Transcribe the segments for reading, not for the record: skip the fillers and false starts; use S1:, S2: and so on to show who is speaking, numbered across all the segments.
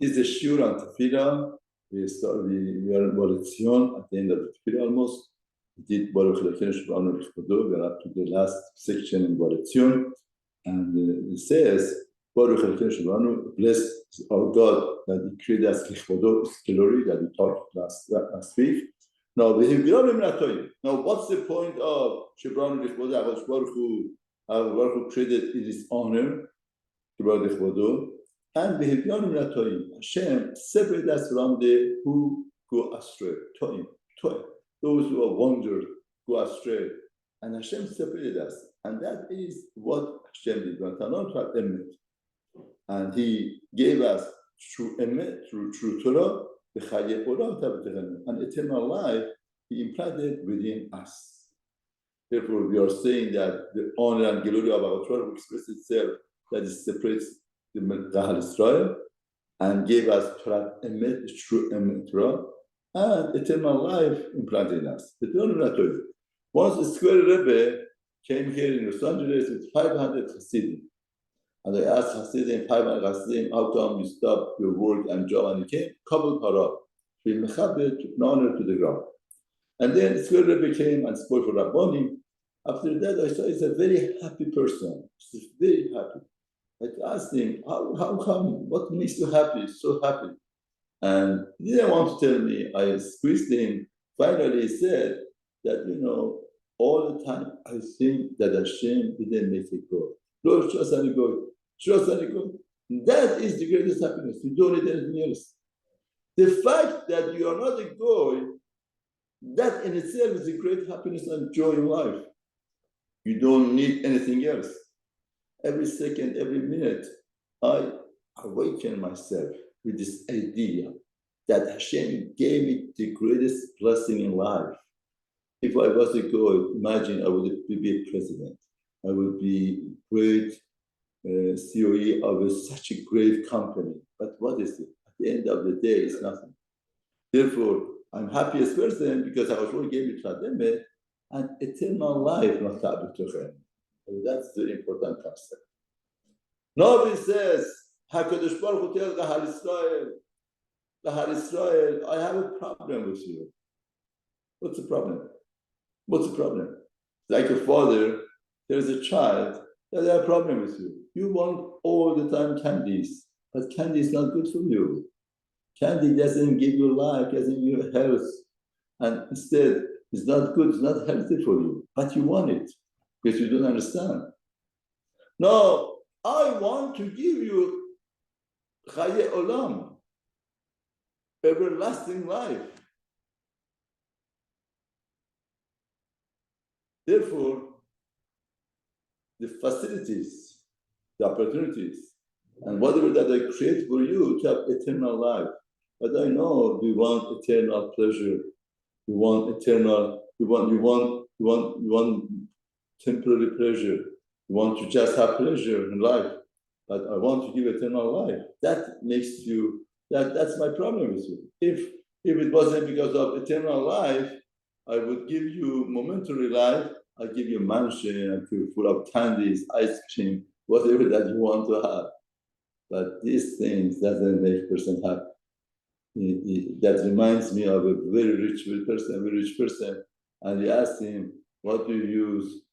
S1: is the shiur on Tefila. We are in Volition at the end of the Tefila almost. We did Baruch Elokeinu She'ba'anu L'Chvodo. We are up to the last section in Volition. And it says, Baruch Elokeinu She'ba'anu, bless our God that He created us L'Chvodo, His glory, that we talked last week. Now, Vehivdilanu. Now, what's the point of She'ba'anu L'Chvodo? Baruch Hu created in His honor, She'ba'anu L'Chvodo. And Vehivdilanu, Hashem separated us from the who go astray, Toim, those who have wandered, go astray. And Hashem separated us. And that is what Hashem did. And He gave us through Emet, through Torah, and eternal life, He implanted within us. Therefore, we are saying that the honor and glory of our Torah will express itself, that it separates the Kahal Israel and gave us Torah Emet, true Emet Torah, and eternal life implanted in us. Once the Square Rebbe came here in Los Angeles with 500 Hasidim, and I asked Hasidim, 500 Hasidim, how come you stop your work and job? And he came, Kabul Para, to honor to the ground. And then the Square Rebbe came and spoke for Rabboni. After that, I saw he's a very happy person. He's very happy. I asked him, how come? What makes you happy? So happy. And he didn't want to tell me. I squeezed him. Finally, he said that, all the time I think that Hashem didn't make it go. Lord, trust and go. Trust and go. That is the greatest happiness. You don't need anything else. The fact that you are not a goy, that in itself is a great happiness and joy in life. You don't need anything else. Every second, every minute, I awaken myself with this idea that Hashem gave me the greatest blessing in life. If I was a goy, imagine I would be a president. I would be great COE of such a great company. But what is it? At the end of the day, it's nothing. Therefore, I'm happiest person because HaKadosh gave me Tzademet and eternal life, not Ta'abit Tochem. That's the important concept. Now he says, HaKadosh Baruch Hu tells Kahal Israel, I have a problem with you. What's the problem? What's the problem? Like a father, there's a child that has a problem with you. You want all the time candies, but candy is not good for you. Candy doesn't give you life, doesn't give you health. And instead, it's not good, it's not healthy for you. But you want it because you don't understand. No, I want to give you Chaye Olam, everlasting life. Therefore, the facilities, the opportunities, and whatever that I create for you to have eternal life. But I know we want eternal pleasure. We want eternal. We want temporary pleasure. We want to just have pleasure in life. But I want to give eternal life. That makes you. That's my problem with you. If it wasn't because of eternal life, I would give you momentary life. I give you a mansion, full of candies, ice cream, whatever that you want to have. But these things doesn't make a person happy. That reminds me of a very rich person, and you ask him, what do you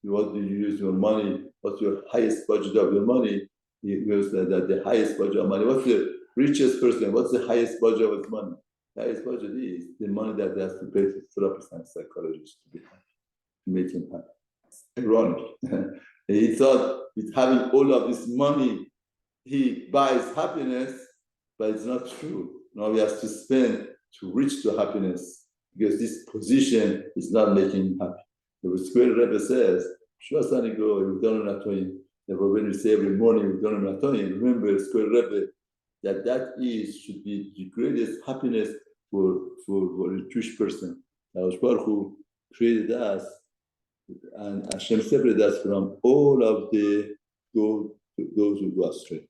S1: use your money? What's your highest budget of your money? He goes that the highest budget of money. What's the richest person? What's the highest budget of his money? The highest budget is the money that he has to pay to therapist and psychologist to be happy, to make him happy. It's ironic. He thought with having all of this money, he buys happiness, but it's not true. Now he has to spend to reach to happiness because this position is not making him happy. The Square Rebbe says, when we say every morning, remember Square Rebbe, that should be the greatest happiness for a Jewish person. HaKadosh Baruch Hu created us, and Hashem separated us from all of those who go astray.